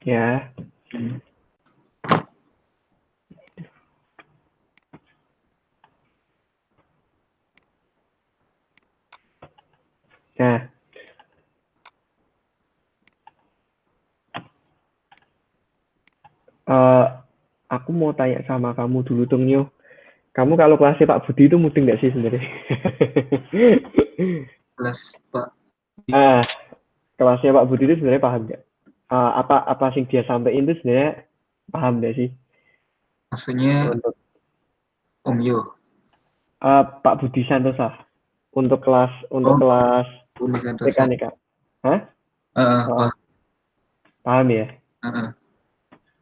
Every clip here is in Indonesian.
Ya. Nah, aku mau tanya sama kamu dulu dong, Nyo. Kamu kalau kelasnya Pak Budi itu mudeng nggak sih sebenarnya? Kelas Pak. Kelasnya Pak Budi itu sebenarnya paham nggak? Apa sih dia sampaikan itu sebenarnya paham nggak sih? Maksudnya Untuk Om Yo. Pak Budi Santosa untuk kelas Oh, Budi TK Santosa. nih Kak. Hah? Oh, Paham. paham ya? Heeh.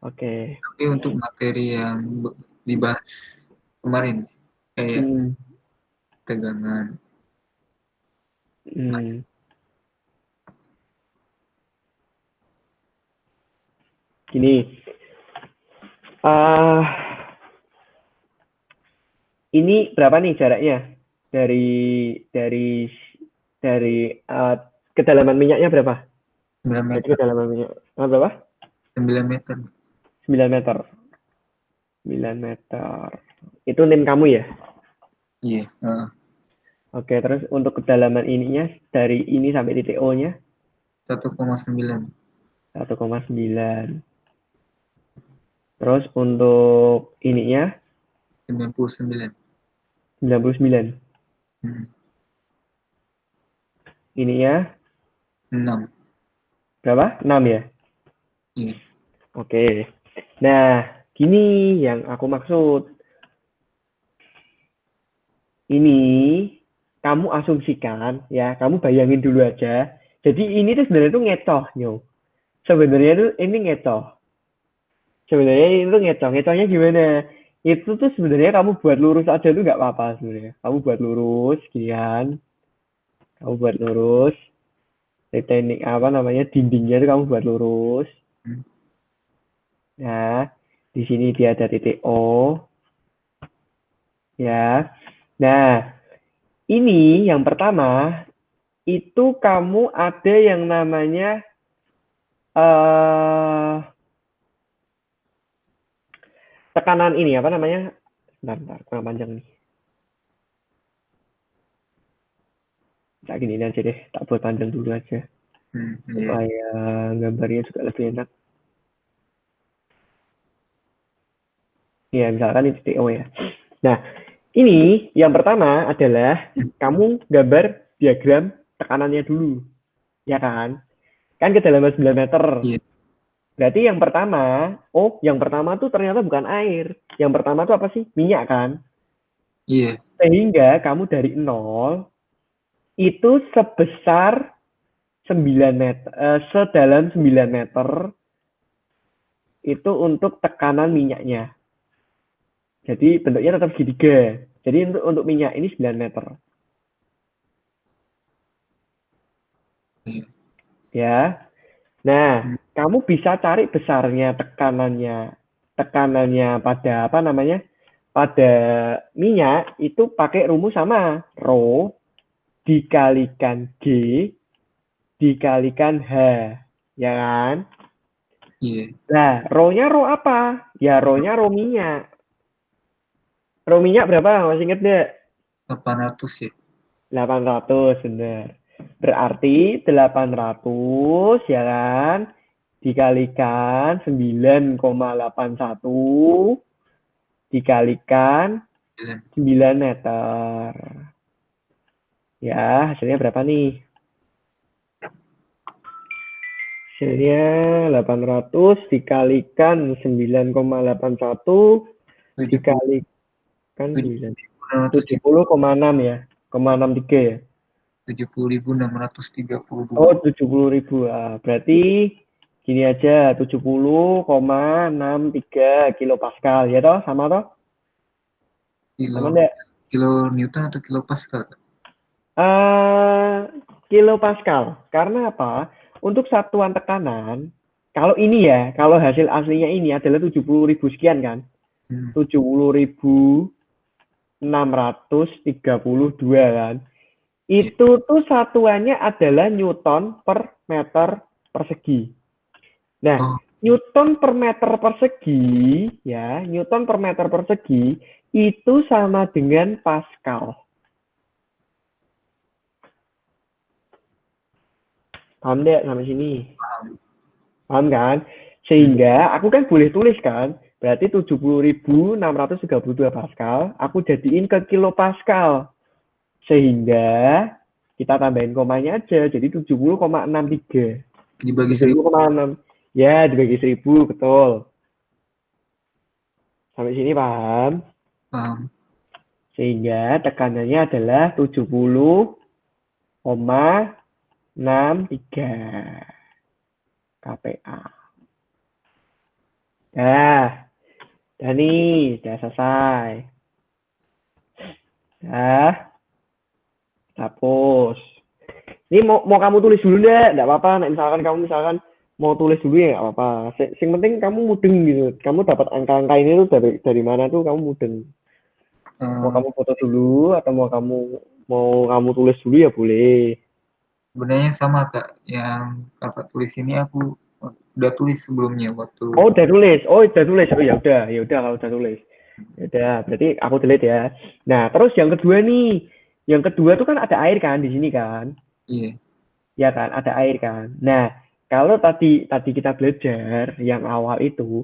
Oke. Tapi untuk materi yang dibahas kemarin, kayak Hmm, tegangan. hmm. Gini, ah ini berapa nih jaraknya dari dari dari kedalaman minyaknya berapa? 9 Jadi meter. kedalaman minyak berapa? 9 meter. 9 meter. 9 meter. Itu NIM kamu ya? Iya. Oke, terus untuk kedalaman ininya dari ini sampai titik O-nya 1,9. 1,9. Terus untuk ininya 99. 99. Ininya 6. berapa? 6 ya? Iya. Oke. Nah, gini yang aku maksud. Ini kamu asumsikan ya, kamu bayangin dulu aja. Jadi ini tuh sebenarnya tuh ngecoh, Nyo. Sebenarnya tuh ini ngecoh. Sebenarnya itu ngecoh. Ngecohnya gimana? Itu tuh sebenarnya kamu buat lurus aja tuh nggak apa-apa sebenarnya. Kamu buat lurus, sekian. Kamu buat lurus. Teknik apa namanya dindingnya itu kamu buat lurus. Nah, di sini dia ada titik O. Ya. Nah, ini yang pertama itu kamu ada yang namanya tekanan ini apa namanya? Bentar, kurang panjang nih. Tak gini aja deh, tak buat panjang dulu aja Iya. supaya gambarnya juga lebih enak. Ya, misalkan ini titik O ya. Nah, ini yang pertama adalah kamu gambar diagram tekanannya dulu, ya kan? Kan kedalaman 9 meter. Iya. Berarti yang pertama tuh ternyata bukan air. Yang pertama tuh apa sih? Minyak kan? Iya. Sehingga kamu dari nol itu sebesar 9 meter, sedalam 9 meter itu untuk tekanan minyaknya. Jadi bentuknya tetap segitiga. Jadi untuk minyak ini 9 meter. Iya. Ya. Nah, kamu bisa cari besarnya tekanannya. Tekanannya pada apa namanya? Pada minyak itu pakai rumus sama. Rho dikalikan G dikalikan H. Ya kan? Iya. Nah, rho-nya rho apa? Ya rho-nya rho minyak. Rho minyak berapa? Masih inget deh? 800 ya. 800, benar. Berarti 800 ya kan? Dikalikan 9,81 dikalikan 9 meter. Ya, hasilnya berapa nih? Hasilnya 800 dikalikan 9,81 dikalikan 9. 70,6 ya. 0,63 ya. 70.632. Oh, 70.000. Berarti gini aja, 70,63 kilopascal ya toh, sama toh? Kilo Sama enggak? kilo Newton atau kilo Pascal? Kilopascal. Karena apa? Untuk satuan tekanan, kalau ini ya, kalau hasil aslinya ini adalah 70.000 sekian kan? 70.632 kan? Iya. Itu tuh satuannya adalah Newton per meter persegi. Nah, Oh, Newton per meter persegi, ya, Newton per meter persegi itu sama dengan Pascal. Paham deh sampai sini? Paham kan? Sehingga aku kan boleh tulis kan, berarti 70.632 Pascal, aku jadiin ke kilo Pascal. Sehingga kita tambahin komanya aja, jadi 70,63. Dibagi 1.000. 70,6. Ya, dibagi 1000, betul. Sampai sini paham? Paham. Sehingga tekanannya adalah 70,63 kPa. Dah nih, udah selesai. Hapus. Ini mau kamu tulis dulu deh, enggak apa-apa. Misalkan kamu mau tulis dulu ya enggak apa-apa. Yang penting kamu mudeng gitu. Kamu dapat angka-angka ini tuh dari mana tuh kamu mudeng. Mau kamu foto dulu atau mau kamu tulis dulu ya boleh. Sebenarnya sama Kak, yang Kakak tulis ini aku udah tulis sebelumnya waktu. Oh, udah tulis. Oh, ya udah kalau udah tulis. Ya udah, berarti aku delete ya. Nah, terus yang kedua nih. Yang kedua tuh kan ada air kan di sini kan? Iya. Ya kan, ada air kan. Nah, kalau tadi kita belajar yang awal itu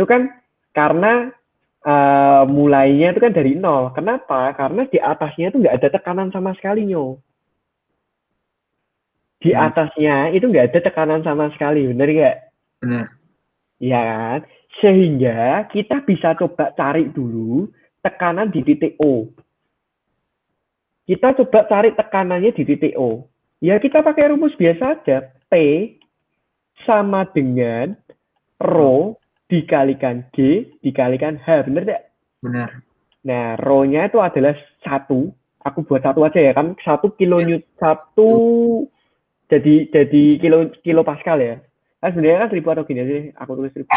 kan karena mulainya itu kan dari nol. Kenapa? Karena di atasnya itu nggak ada tekanan sama sekali, Nyo. Di atasnya itu nggak ada tekanan sama sekali, bener nggak? Benar. Ya kan? Sehingga kita bisa coba cari dulu tekanan di titik O. Kita coba cari tekanannya di titik O. Ya kita pakai rumus biasa aja. P sama dengan Rho dikalikan G dikalikan H. Bener tidak? Benar. Nah, Rho-nya itu adalah 1. Aku buat 1 aja ya kan. 1 kilo Newton, 1 jadi kilo Pascal ya. Kan sebenarnya kan 1000 atau gini aja. Aku tulis 1000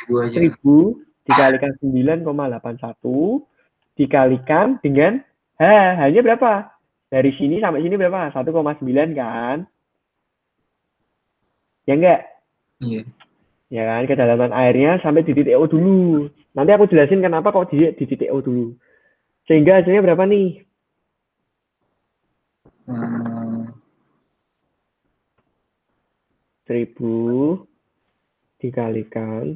dulu aja. 1000 dikalikan 9,81 dikalikan dengan H. H-nya berapa? Dari sini sampai sini berapa? 1,9 kan? Ya enggak? Iya. Ya kan, kedalaman airnya sampai di titik O dulu. Nanti aku jelasin kenapa kok di titik O dulu. Sehingga hasilnya berapa nih? 1000 dikalikan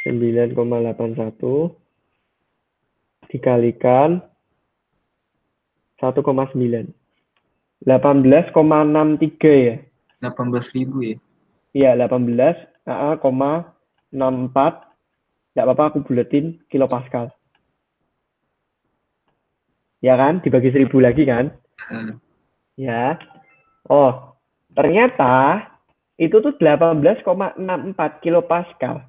9,81 dikalikan 1,9. 18,63 ya? 18.000 ya? Iya, 18,64. Nggak apa-apa aku buletin kilopascal. Ya kan? Dibagi 1000 lagi kan? Ya. Oh, ternyata itu tuh 18,64 kilopascal.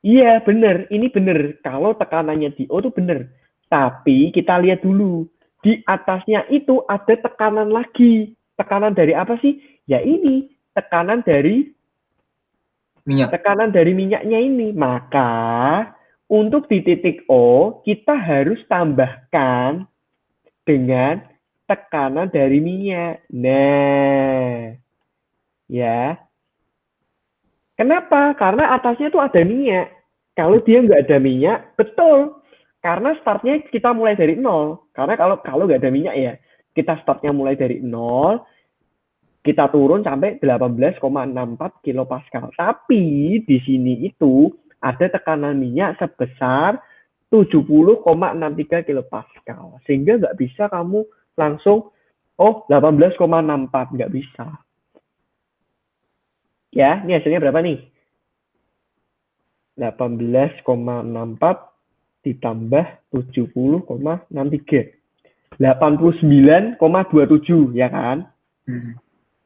Iya, bener. Ini bener. Kalau tekanannya di O tuh bener. Tapi kita lihat dulu. Di atasnya itu ada tekanan lagi. Tekanan dari apa sih? Ya ini. Tekanan dari minyak. Tekanan dari minyaknya ini. Maka untuk di titik O, kita harus tambahkan dengan tekanan dari minyak. Nah, ya. Kenapa? Karena atasnya tuh ada minyak. Kalau dia nggak ada minyak, betul. Karena startnya kita mulai dari nol. Karena kalau nggak ada minyak ya, kita startnya mulai dari nol, kita turun sampai 18,64 kilopascal. Tapi di sini itu ada tekanan minyak sebesar 70,63 kilopascal. Sehingga nggak bisa kamu langsung, 18,64. Nggak bisa. Ya, ini hasilnya berapa nih? 18,64 ditambah 70,63. 89,27, ya kan?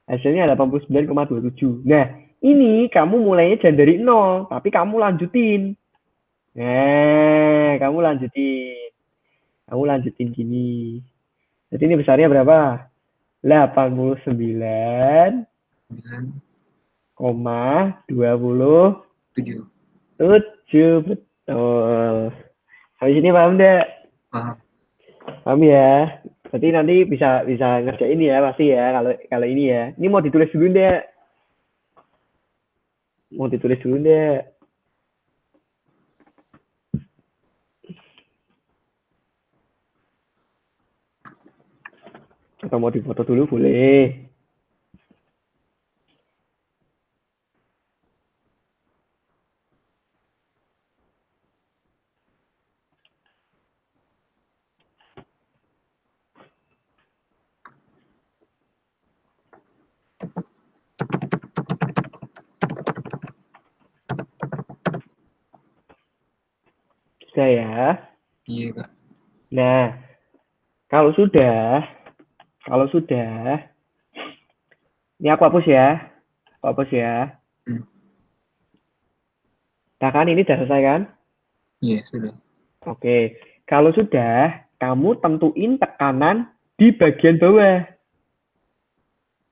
Hasilnya 89,27. Nah, ini kamu mulainya jangan dari nol, tapi kamu lanjutin. Nah, kamu lanjutin gini. Jadi ini besarnya berapa? 89,27. Betul. Habis ini paham enggak? Paham. Paham ya? Berarti nanti bisa ngerjain ya pasti ya kalau ini ya. Ini mau ditulis dulu enggak? Mau ditulis dulu deh. Atau mau difoto dulu boleh. Sudah ya. Iya, Kak. Nah, kalau sudah, ini aku hapus ya. Aku hapus ya. Nah kan ini sudah selesai kan? Iya, sudah. Oke. Kalau sudah, kamu tentuin tekanan di bagian bawah.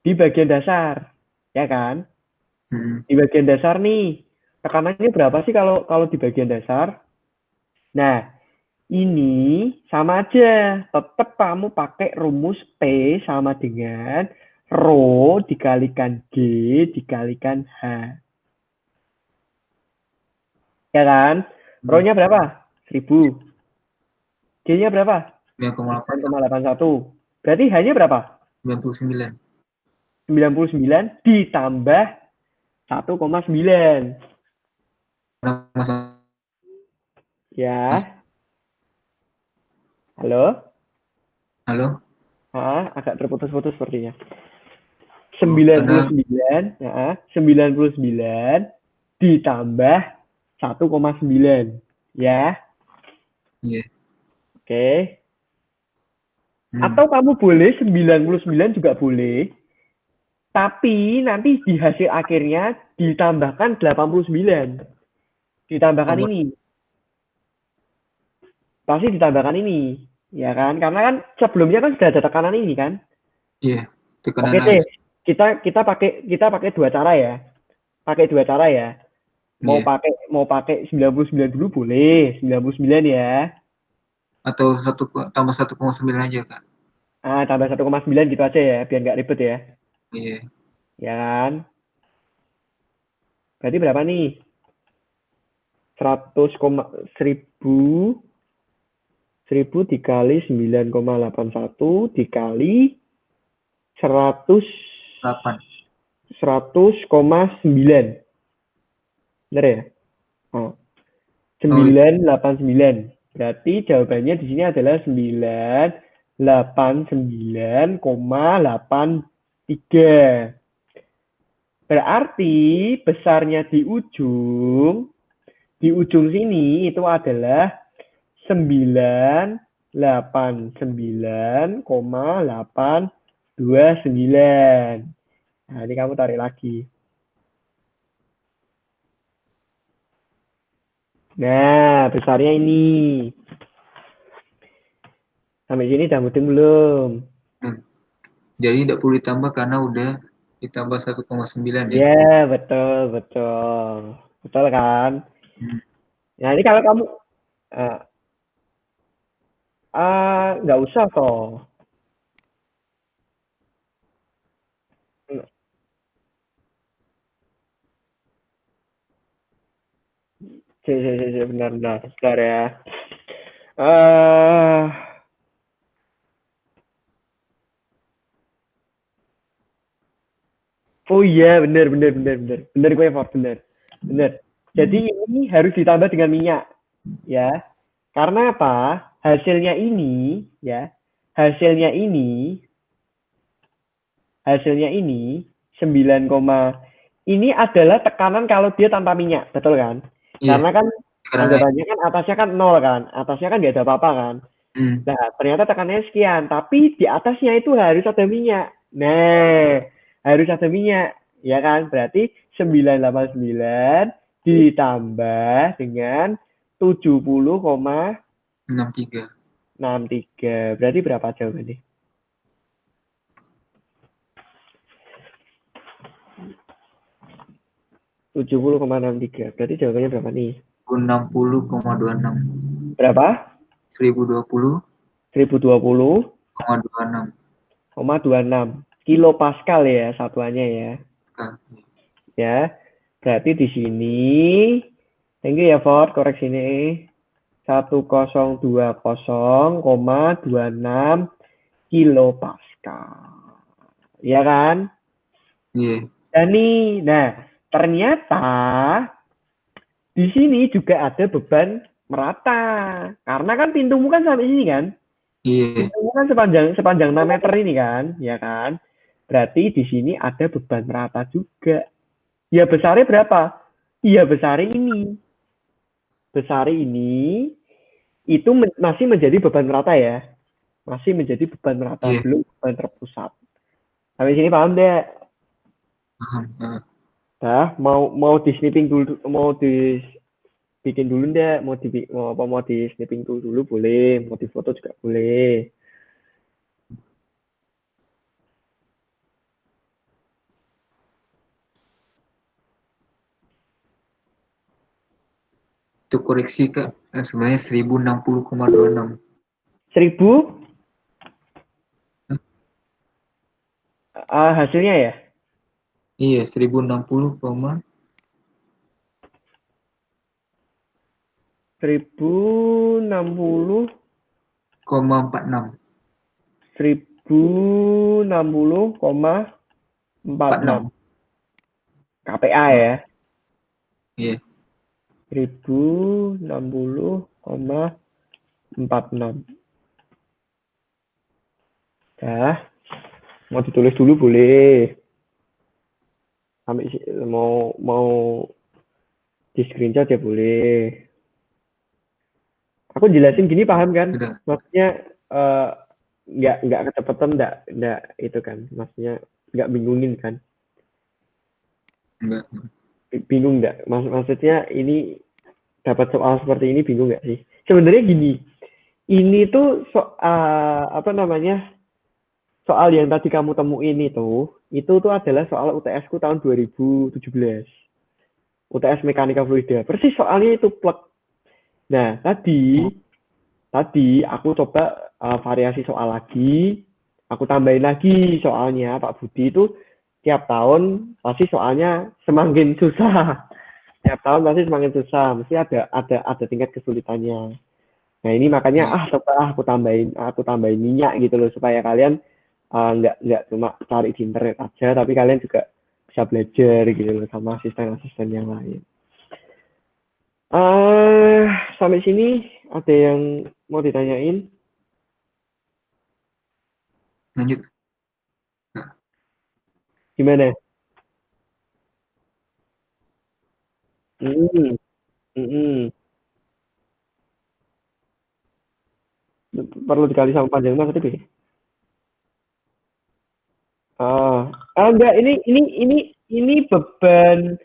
Di bagian dasar. Ya kan? Di bagian dasar nih. Tekanannya berapa sih kalau kalau di bagian dasar? Nah, ini sama aja. Tetap kamu pakai rumus P sama dengan Rho dikalikan G dikalikan H. Ya kan? Rho-nya berapa? 1000. G-nya berapa? 9,81. Berarti H-nya berapa? 99. 99 ditambah 1,9. Ya. Halo? Halo? Agak terputus-putus sepertinya. Karena 99, 99 ditambah 1,9. Ya. iya. Oke. Atau kamu boleh 99 juga boleh. Tapi nanti di hasil akhirnya ditambahkan 89. Ditambahkan Oh, ini. Pasti ditambahkan ini. Ya kan? Karena kan sebelumnya kan sudah ada tekanan ini kan? iya, tekanan Oke deh. air. Kita pakai dua cara ya. Pakai dua cara ya. Iya. Mau pakai 99 dulu boleh. 99 ya. Atau tambah 1,9 aja, Kak. Tambah 1,9 gitu aja ya, biar nggak ribet ya. Iya. Ya kan? Berarti berapa nih? 1000 dikali 9,81 dikali 100 8. 100,9. Benar ya? Oh. 989. Berarti jawabannya di sini adalah 989,83. Berarti besarnya di ujung sini itu adalah 989,829. Nah, ini kamu tarik lagi. Nah, besarnya ini. Sampai sini udah muting belum? Jadi tidak perlu ditambah karena udah ditambah 1,9 ya. Ya, betul, betul. Betul kan? Nah, ini kalau kamu nggak usah toh. Benar-benar. Bentar ya. Oh iya, benar. Benar gue Ford, benar. Jadi ini harus ditambah dengan minyak, ya. Karena apa? Hasilnya ini, ya. Hasilnya ini 9, ini adalah tekanan kalau dia tanpa minyak, betul kan? Iya, Karena kan tekanan air. anggapannya kan atasnya kan 0 kan, atasnya kan nggak ada apa-apa kan. Nah, ternyata tekanannya sekian, tapi di atasnya itu harus ada minyak. Nah, harus ada minyak, ya kan? Berarti 989 ditambah dengan 70,63. 63. Berarti berapa jawabannya? 70,63. Berarti jawabannya berapa nih? 60,26. Berapa? 1020,26. 1020,26 kilo Pascal ya satuannya ya. Nah, Ya. Berarti di sini, thank you ya Ford, koreksi ini. 1020,26 kilopascal. Iya kan? Iya. Dan nih, nah ternyata di sini juga ada beban merata. Karena kan pintumu kan sampai sini kan? Iya. Pintumu kan sepanjang 6 meter ini kan, ya kan? Berarti di sini ada beban merata juga. Ya besarnya berapa? Iya besarnya ini. Besarnya ini itu masih menjadi beban merata ya. Masih menjadi beban merata, Iya. belum beban terpusat. Sampai sini paham deh? Paham. Dah, mau di snipping dulu, mau dibikin dulu deh, mau di snipping dulu boleh, mau di foto juga boleh. Itu koreksi Kak, sebenarnya 1060,26. 1000 hasilnya ya? Iya, 1060,46. 1060, 1060,46 KPA Nah, ya. iya. 1060,46. Dah, mau ditulis dulu boleh. Sampai mau mau di screenshot ya boleh. Aku jelasin gini paham kan? Sudah. Maksudnya nggak kecepatan, nggak itu kan? Maksudnya nggak bingungin kan? Enggak. Bingung nggak? Maksudnya ini dapat soal seperti ini bingung nggak sih? Sebenarnya gini, ini tuh apa namanya? Soal yang tadi kamu temuin itu tuh adalah soal UTS-ku tahun 2017. UTS Mekanika Fluida. Persis soalnya itu plek. Nah, tadi Oh, tadi aku coba variasi soal lagi, aku tambahin lagi soalnya Pak Budi itu tiap tahun pasti soalnya semakin susah. Tiap tahun pasti semakin susah, mesti ada tingkat kesulitannya. Nah ini makanya iya. coba aku tambahin minyak gitu loh supaya kalian nggak cuma cari di internet aja, tapi kalian juga bisa belajar gitu loh sama asisten-asisten yang lain. Eh sampai sini ada yang mau ditanyain? Lanjut Kak. Gimana? Hmm, mm-mm. Perlu dikali sama panjang mas tadi. Enggak, ini beban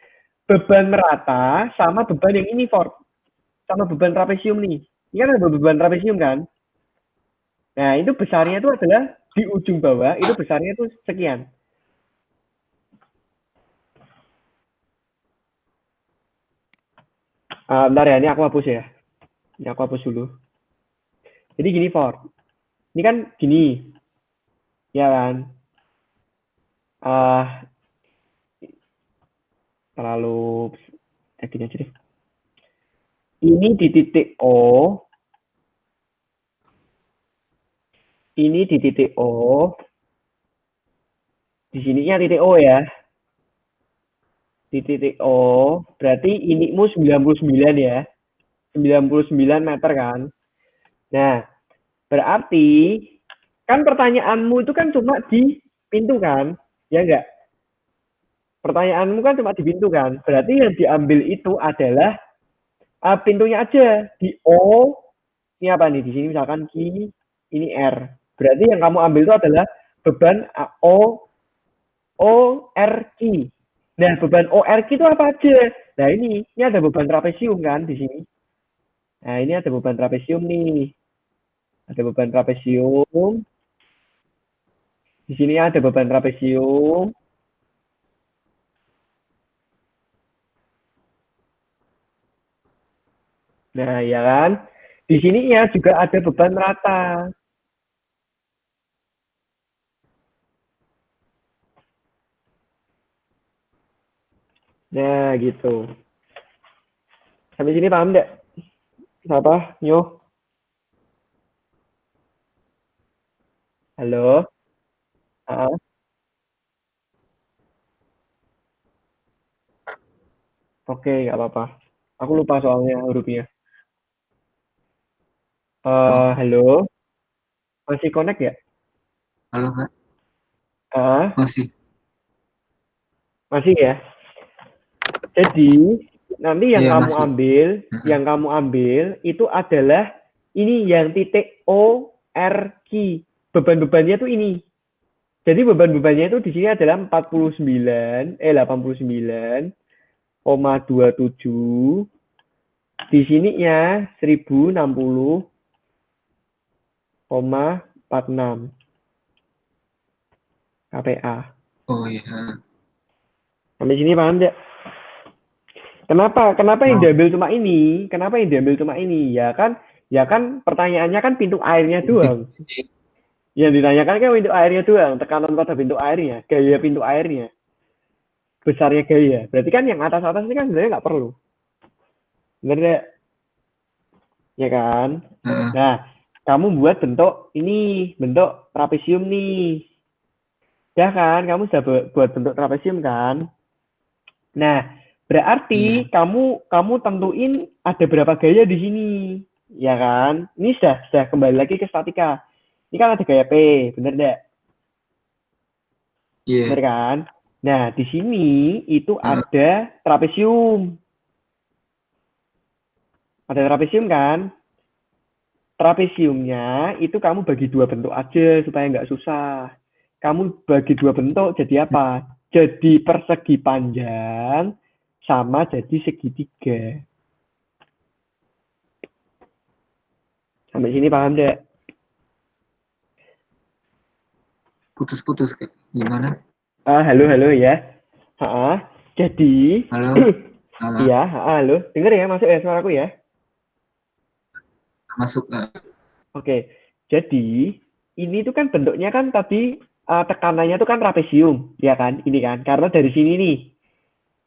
merata sama beban yang ini for sama beban trapesium nih. Ini kan ada beban trapesium kan? Nah, itu besarnya itu adalah di ujung bawah, itu besarnya itu sekian. Bentar ya, ini aku hapus ya. Ini aku hapus dulu. Jadi gini, For. Ini kan gini, ya kan? Uh, terlalu gini aja deh. Ini di titik O, ini di titik O, di sininya titik O ya. Di titik O, berarti inimu 99 ya. 99 meter kan. Nah, berarti kan pertanyaanmu itu kan cuma di pintu kan? Ya enggak? Pertanyaanmu kan cuma di pintu kan? Berarti yang diambil itu adalah pintunya aja. Di O, ini apa nih? Di sini misalkan Q, ini R. Berarti yang kamu ambil itu adalah beban ORQ. Nah, beban ORQ itu apa aja? Nah, ini ada beban trapesium kan di sini. Nah, ini ada beban trapesium nih. Ada beban trapesium. Di sini ada beban trapesium. Nah, ya kan? Di sininya juga ada beban rata. Nah, gitu. Sampai sini paham nggak? Apa? Nyo? Halo? Ah, oke, nggak apa-apa. Aku lupa soalnya hurufnya. Oh, Halo? Masih connect ya? halo Kak. Ah, Masih. masih ya? Jadi, nanti Iya, masih. yang kamu ambil itu adalah ini yang titik O R Q. Beban-bebannya tuh ini. Jadi beban-bebannya itu di sini adalah 89,27. Di sininya 1060,46 kPa. Oh iya. Sampai sini paham nggak? Kenapa? Kenapa yang Mau. diambil cuma ini? Kenapa yang diambil cuma ini? Ya kan pertanyaannya kan pintu airnya doang. Yang ditanyakan kan pintu airnya doang, tekanan pada pintu airnya, gaya pintu airnya, besarnya gaya. Berarti kan yang atas-atas ini kan sebenarnya nggak perlu. Bener nggak? Ya kan? Heeh. Nah, kamu buat bentuk ini, bentuk trapesium nih. Ya kan? Kamu sudah buat bentuk trapesium kan? Nah, berarti Iya. kamu tentuin ada berapa gaya di sini. Ya kan? Ini sudah kembali lagi ke statika. Ini kan ada gaya P, bener nggak? Bener Iya. kan? Nah, di sini itu Heeh. ada trapesium. Ada trapesium kan? Trapesiumnya itu kamu bagi dua bentuk aja supaya nggak susah. Kamu bagi dua bentuk jadi apa? Jadi persegi panjang sama jadi segitiga. Sampai sini paham deh? Putus-putus Kak. Gimana? Halo, halo ya. Jadi, Halo. Ah, iya, halo. Dengar ya, masuk ya suaraku ya. masuk Kak. Oke, jadi ini tuh kan bentuknya kan tadi tekanannya tuh kan trapesium, ya kan? Ini kan, karena dari sini nih,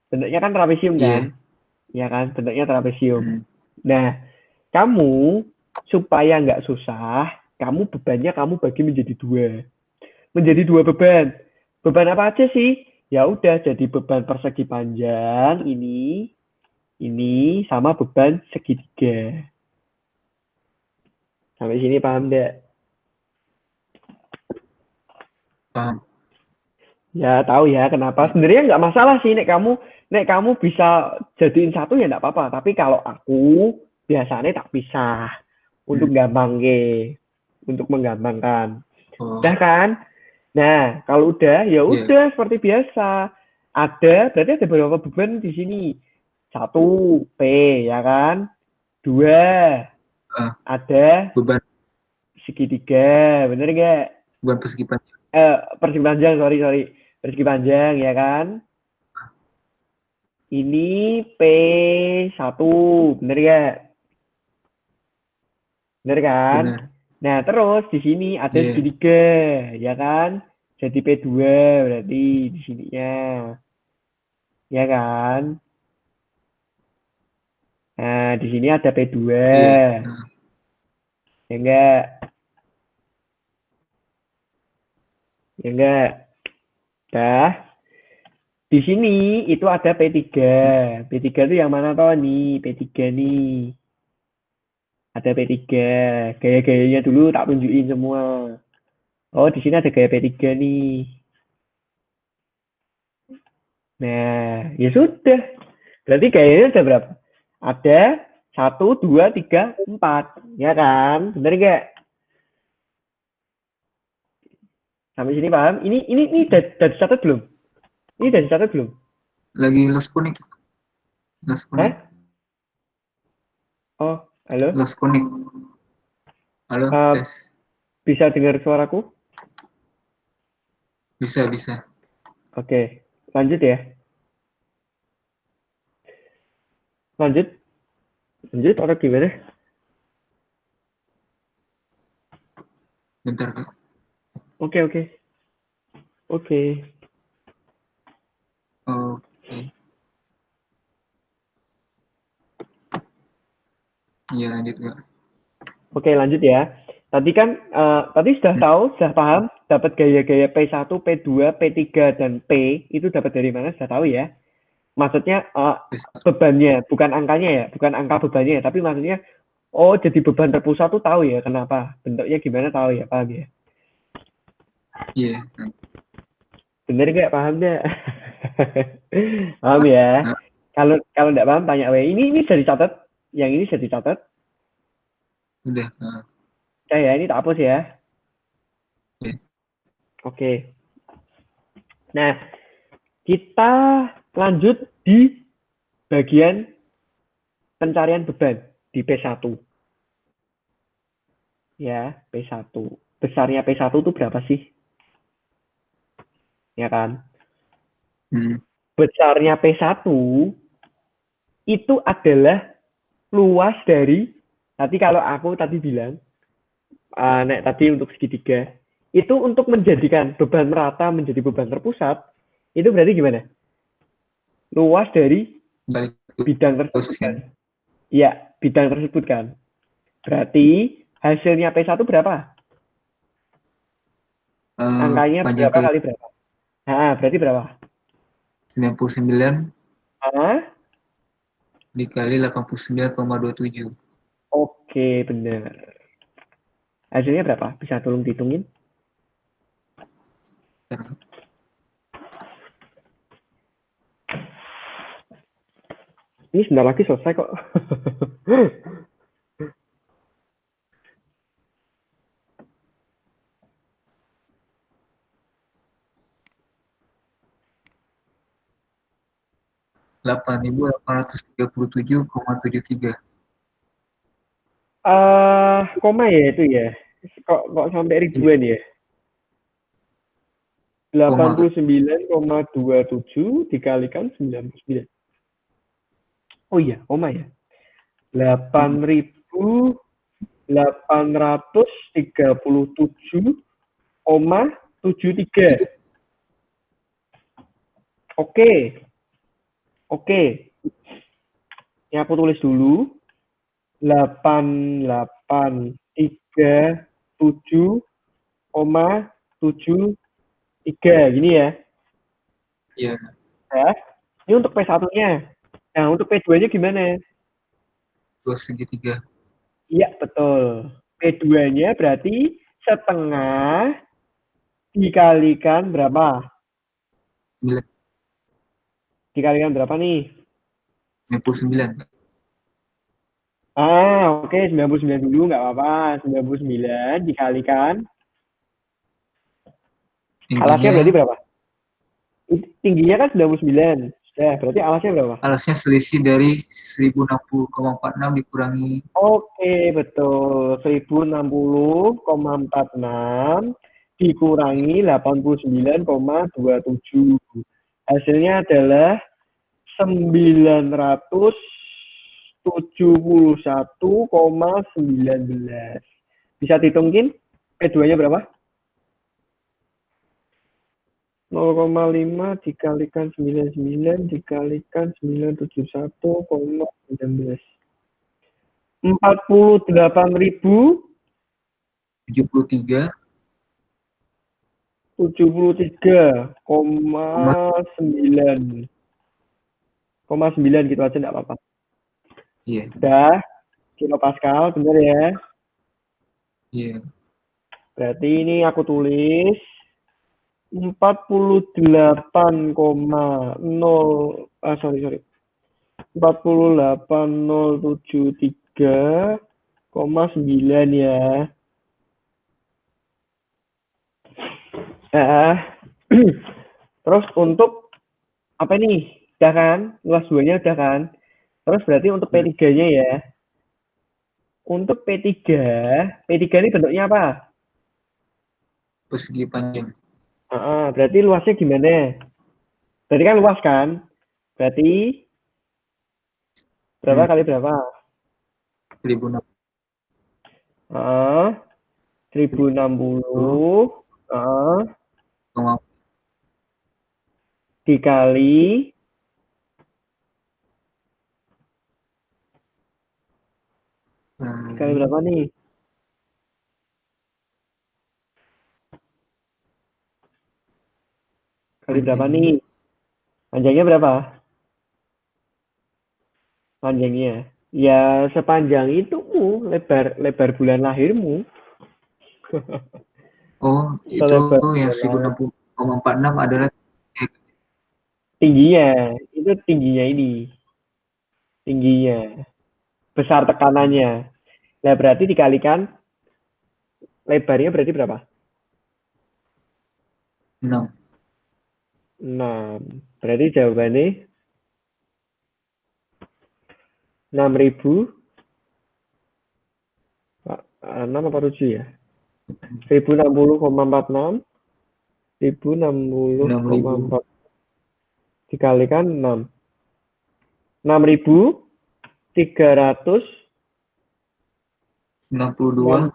bentuknya kan trapesium kan? Iya. Ya kan, bentuknya trapesium. Hmm. Nah, kamu supaya nggak susah, kamu bebannya kamu bagi menjadi dua. Menjadi dua beban. Beban apa aja sih? Ya udah, jadi beban persegi panjang ini sama beban segitiga. Sampai sini paham nggak? Paham. Ya tahu ya kenapa. Iya. Sebenarnya nggak masalah sih nek kamu bisa jadiin satu ya nggak apa-apa. Tapi kalau aku biasanya tak pisah Hmm. untuk gampang ke, untuk menggampangkan. Oh, Udah kan? Nah kalau udah ya iya. udah seperti biasa. Berarti ada beberapa beban di sini. Satu P ya kan? Dua Ah, ada beban segitiga, bener nggak? beban persegi panjang. Persegi panjang, sorry sorry, persegi panjang ya kan? Ini P1, bener ya? Bener kan? Benar. Nah, terus di sini ada Iya. segitiga, ya kan? Jadi P2 berarti di sininya, ya kan? Nah, di sini ada P2, Iya. Nah, ya enggak? Ya enggak? Dah, di sini itu ada P3. P3 itu yang mana toh nih? P3 nih. Ada P3. Gaya-gayanya dulu tak tunjukin semua. Oh, di sini ada gaya P3 nih. Nah, ya sudah. Berarti gayanya ada berapa? Ada satu, dua, tiga, empat. Ya kan? Bener nggak? Sampai sini paham? Ini dari catat belum? Ini dari catat belum? lagi lost connect. Lost connect. Hah? Oh, halo? Lost connect. Halo, Eh, tes. bisa dengar suaraku? Bisa, bisa. Oke, lanjut ya. Lanjut, lanjut atau gimana? Bentar, Kak. Oke, oke. Oke. Iya, lanjut Kak. Oke, lanjut ya. Tadi kan tadi sudah tahu, sudah paham dapat gaya-gaya P1, P2, P3 dan P itu dapat dari mana? Sudah tahu ya. Maksudnya bebannya, bukan angkanya ya, bukan angka bebannya ya, tapi maksudnya oh jadi beban terpusat tuh tahu ya kenapa? Bentuknya gimana tahu ya, paham ya? Iya. Bener nggak? Paham nggak? Paham ya? Nah, Kalau kalau nggak paham tanya we. Ini sudah dicatat. Yang ini sudah dicatat. udah. Ya, ini tak hapus ya. Iya. Oke. Nah, kita lanjut di bagian pencarian beban di P1. Ya, P1. Besarnya P1 itu berapa sih? Ya kan? Besarnya P1 itu adalah luas dari, tadi kalau aku tadi bilang, nek tadi untuk segitiga, itu untuk menjadikan beban merata menjadi beban terpusat, itu berarti gimana? Luas dari Balik bidang tersebut terus kan? kan. Iya, bidang tersebut kan. Berarti hasilnya P1 berapa? Angkanya Panjang berapa ke kali berapa? Nah, berarti berapa? 99 Ah, dikali 89,27. oke, benar. Hasilnya berapa? Bisa tolong dihitungin? Ini sebentar lagi selesai kok. 8.837,73. Koma ya itu ya. Kok sampai Iya, ribuan ya? koma Kak. 89,27 dikalikan 99. Oh iya, koma ya. Hmm, 8.837,73. iya. Oke, oke. Ini aku tulis dulu. 8.837,73. Gini ya. Iya, Ya. Ini untuk P1-nya. Nah, untuk P2-nya gimana? dua segitiga. Iya, betul. P2-nya berarti setengah dikalikan berapa? Dikalikan berapa nih? 99 Kak. Oke, 99 dulu nggak apa-apa. 99 dikalikan. Alasnya Tingginya, berarti berapa? Tingginya kan 99. Ya, berarti alasnya berapa? alasnya selisih dari 1060,46 dikurangi. Oke, betul. 1060,46 dikurangi 89,27. Hasilnya adalah 971,19. Bisa dihitungin keduanya berapa? 0,5 dikalikan 99 dikalikan 971,19. 48.073,9. 73, 9 gitu aja enggak apa-apa. iya, Udah, kilopascal bener ya. iya. Berarti ini aku tulis 48,0 sorry 48.073,9 ya. Nah, terus untuk apa nih? Udah kan? Luas 2-nya udah kan? Terus berarti untuk Udah. P3-nya ya. Untuk P3, P3 ini bentuknya apa? Persegi panjang. Berarti luasnya gimana? Berarti kan luas kan? Berarti berapa Hmm, kali berapa? 1060, Heeh, 1060, heeh, dikali Kali berapa nih? Kali berapa Panjangnya nih? Panjangnya berapa? Panjangnya. Ya sepanjang itu lebar lebar bulan lahirmu. oh itu Selebar yang bulan lahir. 1060,46 adalah Tingginya. Itu tingginya ini. Tingginya. Besar tekanannya. Nah berarti dikalikan lebarnya berarti berapa? 6. 6. Berarti jawabannya 6.000. 6 apa 7 ya? 1060,46. 6.000 1060,4 dikalikan 6. 6.300 62.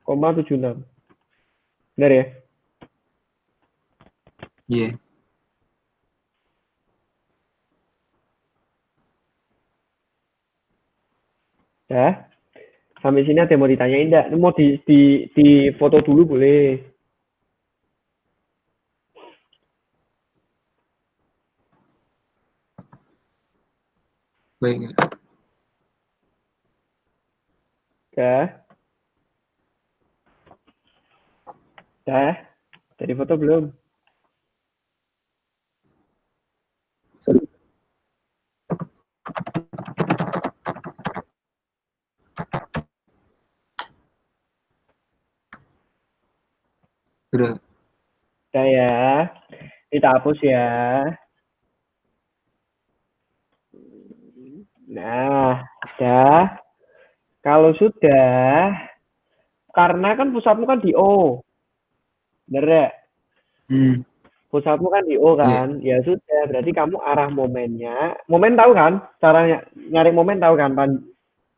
62,76. Benar ya? Iya. Ya. Sampai sini ada yang mau ditanyain enggak? Ini mau di foto dulu boleh. Baik. Ya. Ya. Jadi foto belum? Sudah. Udah ya. Kita hapus ya. Nah, udah. Kalau sudah, karena kan pusatmu kan di O. Bener ya? Hmm. Pusatmu kan di O Iya. kan? Ya sudah, berarti kamu arah momennya. Momen tahu kan? Caranya nyari momen tahu kan?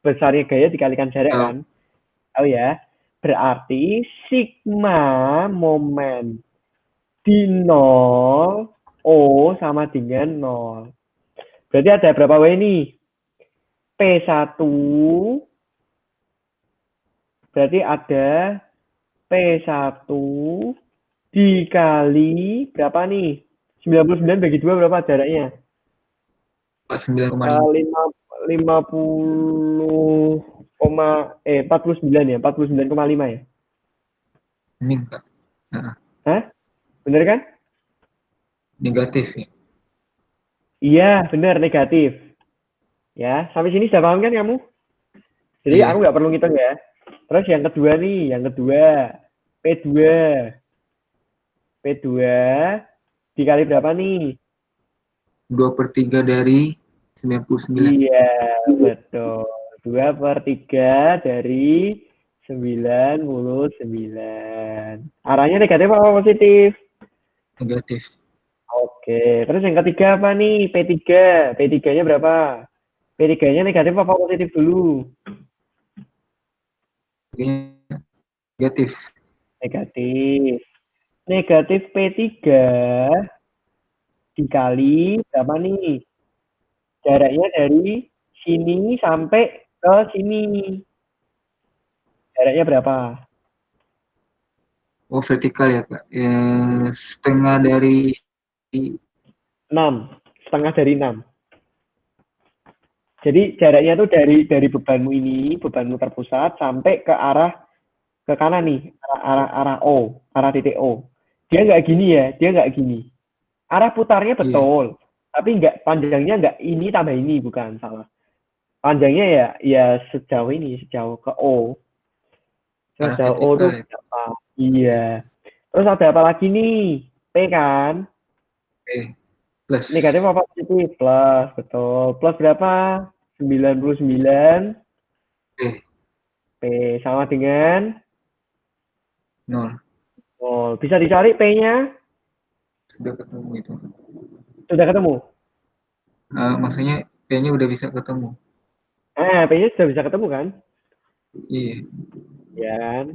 Besarnya gaya dikalikan jarak Tahu. kan? Tahu ya? Berarti sigma momen di 0 O sama dengan 0. Berarti ada berapa W nih? P1 berarti ada P1 dikali berapa nih? 99 bagi 2 berapa jaraknya? 49,5. 50 49 ya, 49,5 ya. Ini enggak. Nah, Hah? Bener kan? negatif ya. Iya, bener negatif. Ya, sampai sini sudah paham kan kamu? Jadi aku Iya. nggak perlu ngitung ya. Terus yang kedua nih, yang kedua P2. P2 dikali berapa nih? 2/3 dari 99. Iya, betul. 2/3 dari 99. Arahnya negatif apa positif? Negatif. Oke, terus yang ketiga apa nih? P3. P3-nya berapa? P3-nya negatif apa positif dulu? Negatif. Negatif. Negatif P3 dikali berapa nih? Jaraknya dari sini sampai ke sini. Jaraknya berapa? Oh, vertikal ya, Kak. Ya, setengah dari 6. Setengah dari 6. Jadi jaraknya tuh dari bebanmu ini, bebanmu terpusat sampai ke arah ke kanan nih, arah O, arah titik O. Dia nggak gini ya, dia nggak gini. Arah putarnya iya, betul, tapi nggak panjangnya nggak ini tambah ini, bukan salah. Panjangnya ya sejauh ini, sejauh ke O. arah Sejauh O vertikal tuh ya. berapa? Iya. Terus ada apa lagi nih? P kan? Oke, plus. Negatif apa positif? Plus, betul. Plus berapa? 99. Oke, P sama dengan 0. Bisa dicari P-nya? Sudah ketemu itu. Sudah ketemu? Maksudnya P-nya udah bisa ketemu. P-nya sudah bisa ketemu kan? Iya. Ya kan?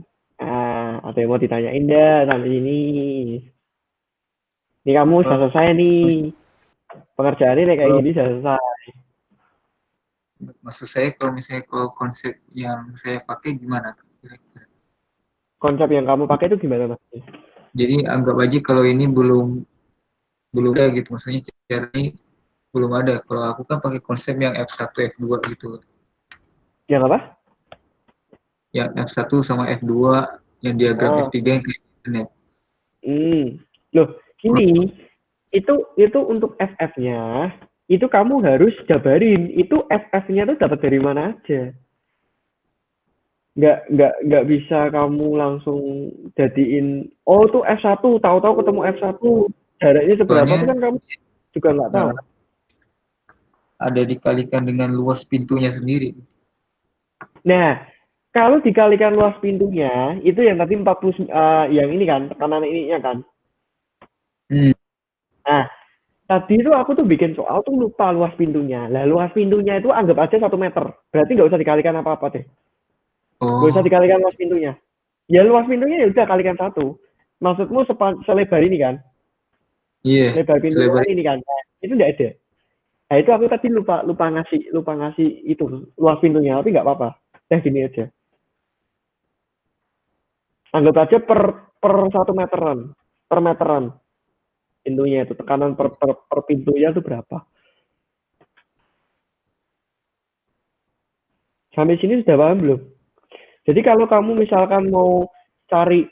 Ada yang mau ditanyain dah sampai ini. Ini kamu sudah Oh, selesai nih. Pengerjaan ini kayak gini sudah selesai. Maksud saya kalau misalnya konsep yang saya pakai gimana kira-kira? Konsep yang kamu pakai itu gimana Mas? Jadi anggap aja kalau ini belum ada gitu, maksudnya cara ini belum ada. Kalau aku kan pakai konsep yang F1, F2 gitu. Yang apa? Yang F1 sama F2, yang diagram Oh, F3 yang kayak internet. Loh, gini, itu untuk FF-nya, itu kamu harus jabarin, itu FF-nya tuh dapat dari mana aja. Nggak bisa kamu langsung jadiin, oh tuh F1, tahu-tahu ketemu F1, jaraknya seberapa Soalnya tuh kan kamu juga nggak tahu. ada dikalikan dengan luas pintunya sendiri. Nah, kalau dikalikan luas pintunya, itu yang tadi 40, yang ini kan, tekanan ininya kan. Hmm. Nah, tadi itu aku tuh bikin soal tuh lupa luas pintunya. Lah luas pintunya itu anggap aja 1 meter. Berarti nggak usah dikalikan apa-apa deh. Nggak usah Oh, dikalikan luas pintunya. Ya luas pintunya ya udah kalikan 1. Maksudmu selebar ini kan? iya, Lebar pintunya selebar kan ini kan? Nah, itu nggak ada. Nah itu aku tadi lupa ngasih itu luas pintunya, tapi nggak apa-apa. Gini aja. Anggap aja per 1 meteran, per meteran pintunya itu tekanan per pintunya itu berapa? Sampai sini sudah paham belum? Jadi kalau kamu misalkan mau cari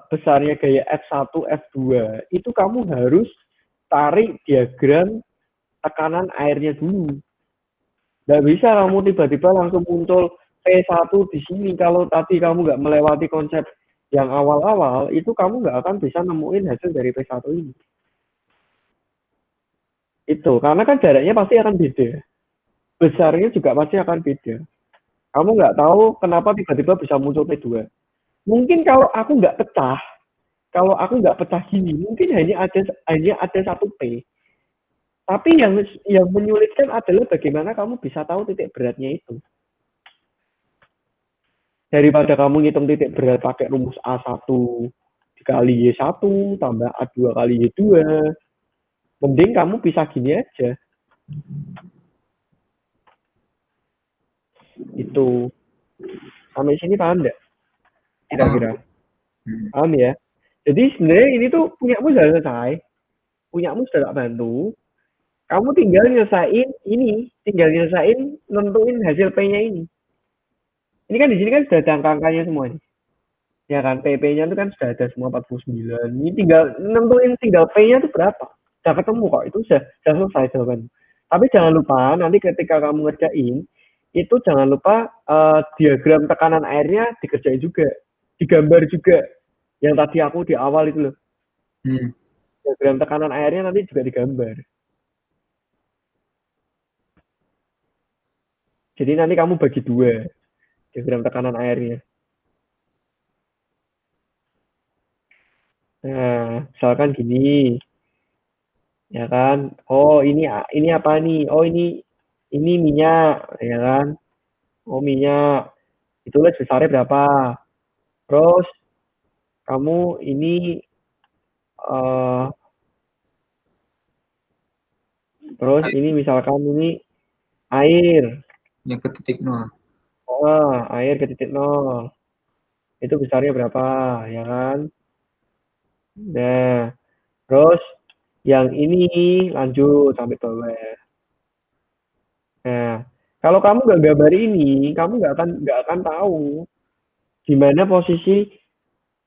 besarnya gaya F1, F2, itu kamu harus tarik diagram tekanan airnya dulu. Nggak bisa kamu tiba-tiba langsung muncul P1 di sini. Kalau tadi kamu nggak melewati konsep yang awal-awal, itu kamu nggak akan bisa nemuin hasil dari P1 ini. Itu, karena kan jaraknya pasti akan beda. Besarnya juga pasti akan beda. Kamu nggak tahu kenapa tiba-tiba bisa muncul P2. Mungkin kalau aku nggak pecah gini, mungkin hanya ada 1 P. Tapi yang menyulitkan adalah bagaimana kamu bisa tahu titik beratnya itu. Daripada kamu ngitung titik berat pakai rumus A1 dikali Y1 tambah A2 kali Y2, mending kamu bisa gini aja. Itu. Sampai sini paham nggak? paham. Kira-kira. Hmm. Paham ya? Jadi sebenarnya ini tuh punyamu sudah selesai. Punyamu sudah tak bantu. Kamu tinggal nyelesain nentuin hasil P-nya ini. Ini kan di sini kan sudah ada angka-angkanya semua nih. Ya kan, PP-nya itu kan sudah ada semua 49. Ini tinggal nentuin tinggal P-nya itu berapa. Sudah ketemu kok, itu sudah selesai jawaban. Tapi jangan lupa nanti ketika kamu ngerjain, itu jangan lupa diagram tekanan airnya dikerjain juga. Digambar juga. Yang tadi aku di awal itu loh. Hmm. Diagram tekanan airnya nanti juga digambar. Jadi nanti kamu bagi 2 diagram tekanan airnya. Nah, misalkan gini, ya kan? Oh, ini apa nih? Oh, ini minyak, ya kan? Oh, minyak. Ditulis besarnya berapa? Terus kamu ini eh terus ini misalkan ini air. Yang ke titik nol. Air ke titik nol. Itu besarnya berapa, ya kan? Nah, terus yang ini lanjut sampai bawah. Nah, kalau kamu nggak gambar ini, kamu nggak akan tahu di mana posisi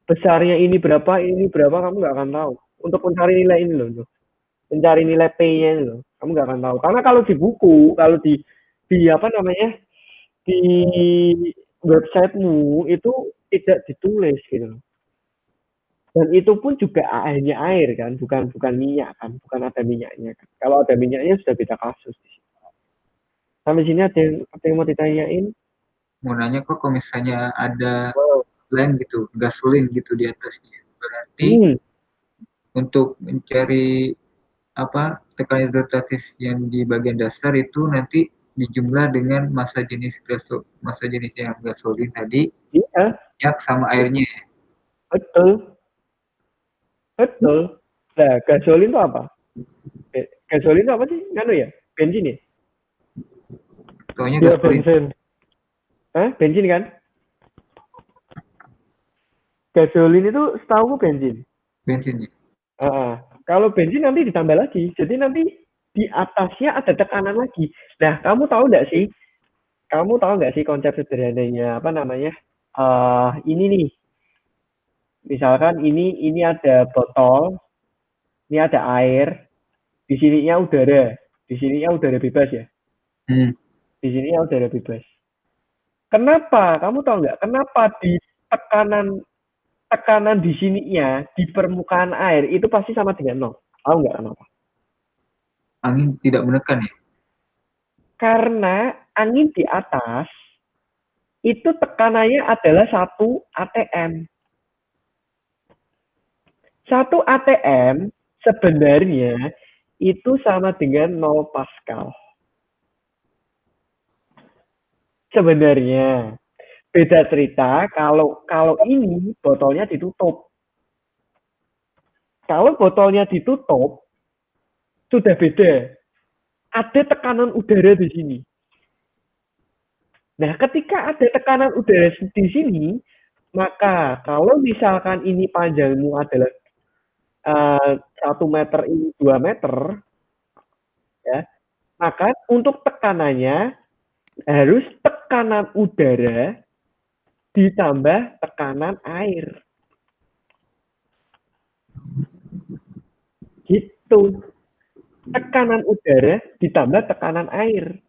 besarnya ini berapa, kamu nggak akan tahu. Untuk mencari nilai ini loh, mencari nilai P-nya ini loh, kamu nggak akan tahu. Karena kalau di buku, kalau di apa namanya, di websitemu itu tidak ditulis gitu loh. Dan itu pun juga hanya air kan, bukan bukan minyak kan, bukan ada minyaknya kan. Kalau ada minyaknya sudah beda kasus. Sampai sini ada yang mau ditanyain? Mau nanya kok kalau misalnya ada Wow. lem gitu, gasolin gitu di atasnya. Berarti Hmm, untuk mencari apa tekanan hidrostatis yang di bagian dasar itu nanti dijumlah dengan massa jenis yang gasolin tadi, iya, minyak sama airnya. betul, betul. Nah, gasolin itu apa? Gasolin itu apa sih? Nganu ya? Bensin ya? Soalnya Dia gasolin. bensin. Bensin kan? Gasolin itu setahu bensin. Bensinnya. Kalau bensin nanti ditambah lagi. Jadi nanti di atasnya ada tekanan lagi. Nah, kamu tahu nggak sih konsep sederhananya apa namanya? Ini nih, misalkan ini ada botol, ini ada air, di sininya udara, di sininya udara bebas ya, Hmm. di sininya udara bebas. Kenapa? Kamu tahu nggak? Kenapa di tekanan tekanan di sininya di permukaan air itu pasti sama dengan nol? Tahu nggak kenapa? Angin tidak menekan ya. Karena angin di atas itu tekanannya adalah 1 atm. 1 atm sebenarnya itu sama dengan 0 Pascal. Sebenarnya beda cerita kalau kalau ini botolnya ditutup. Kalau botolnya ditutup sudah beda. Ada tekanan udara di sini. Nah, ketika ada tekanan udara di sini, maka kalau misalkan ini panjangmu adalah 1 meter ini 2 meter, ya, maka untuk tekanannya harus tekanan udara ditambah tekanan air. Gitu. Tekanan udara ditambah tekanan air.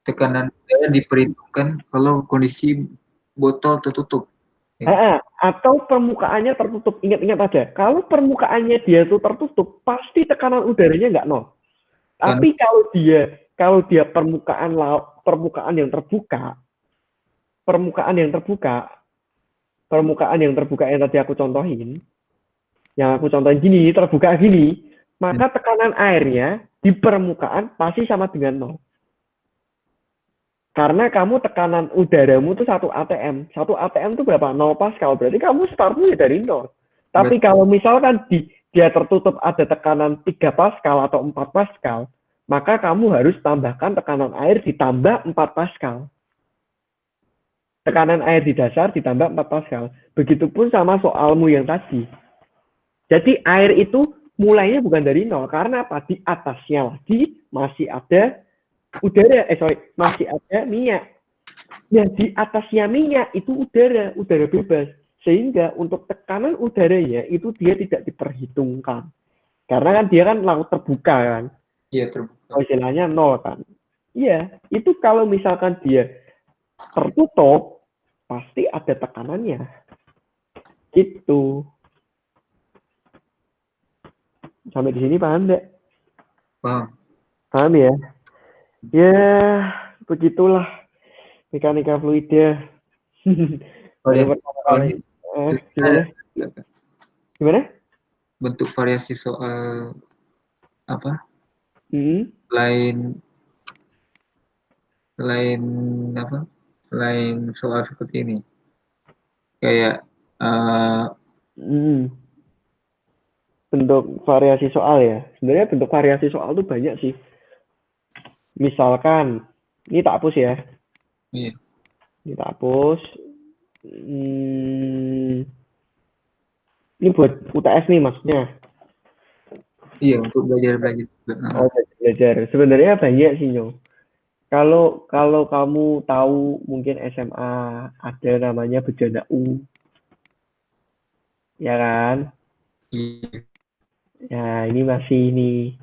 Tekanan udara diperhitungkan kalau kondisi botol tertutup. Atau permukaannya tertutup. Ingat-ingat aja, kalau permukaannya dia tuh tertutup, pasti tekanan udaranya nggak nol. Karena Tapi kalau dia permukaan yang terbuka, permukaan yang terbuka, permukaan yang terbuka yang tadi aku contohin, gini, terbuka gini, maka tekanan airnya di permukaan pasti sama dengan nol. Karena kamu tekanan udaramu itu 1 atm. 1 atm itu berapa? 0 Pascal. Berarti kamu startnya dari nol. Tapi kalau misalkan dia tertutup ada tekanan 3 Pascal atau 4 Pascal, maka kamu harus tambahkan tekanan air ditambah 4 Pascal. Tekanan air di dasar ditambah 4 Pascal. Begitupun sama soalmu yang tadi. Jadi air itu mulainya bukan dari nol. Karena apa? Di atasnya lagi masih ada udara, masih ada minyak. Yang di atasnya minyak itu udara bebas. Sehingga untuk tekanan udaranya itu dia tidak diperhitungkan. Karena kan dia kan laut terbuka kan. iya terbuka. Istilahnya nol kan. Iya, itu kalau misalkan dia tertutup, pasti ada tekanannya. Gitu. Sampai di sini paham enggak? Paham. Paham ya? Ya, begitulah mekanika fluida. Baru Variasi pertama kali. soalnya Gimana? Gimana? bentuk variasi soal apa? Hmm. Selain selain apa? Selain soal seperti ini, kayak Hmm. Bentuk variasi soal ya. Sebenarnya bentuk variasi soal tuh banyak sih. Misalkan, ini tak hapus ya. iya, Ini tak hapus. Ini buat UTS nih maksudnya. iya untuk belajar juga. Oh, belajar. Sebenarnya banyak sih, Nyong. Kalau kalau kamu tahu mungkin SMA ada namanya bejana U, ya kan? Iya, Nah, ini masih ini.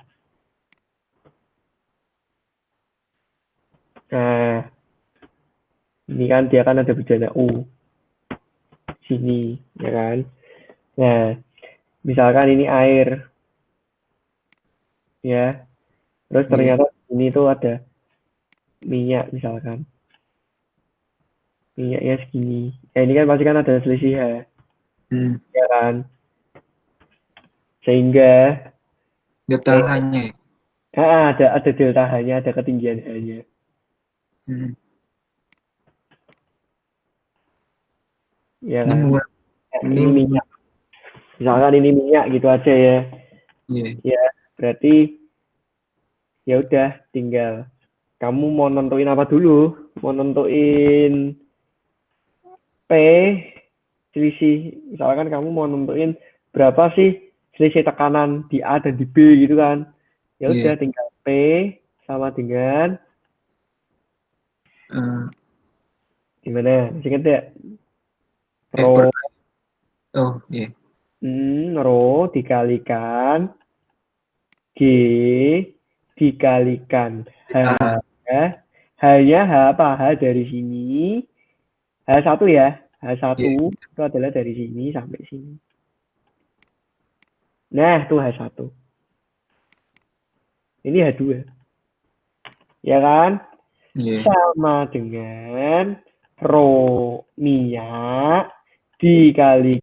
Nah, ini kan dia kan ada bejana U sini, ya kan? Nah, misalkan ini air, ya. Terus iya. ternyata ini tuh ada minyak misalkan. Minyaknya segini. Ya ini kan pasti kan ada selisih Hmm. ya kan? Sehingga Data hanya ya. ada delta H-nya, ada ketinggian H-nya. Hmm. Ya Ini kan? menggunakan Nah, ini ini minyak. Misalkan ini minyak gitu aja ya. iya. Ya, berarti ya udah tinggal. Kamu mau nentuin apa dulu? Mau nentuin P selisih, misalkan kamu mau nentuin berapa sih selisih tekanan di A dan di B gitu kan. Ya Iya. udah tinggal P sama dengan Eh, gimana? Masih inget ya? per Rho, oh iya. Rho dikalikan G dikalikan H. Ah, H-nya H apa? H dari sini. H1 ya. iya. H1 itu adalah dari sini sampai sini. Nah, itu H1. Ini H2. Ya kan? Iya. Sama dengan rho minyak dikali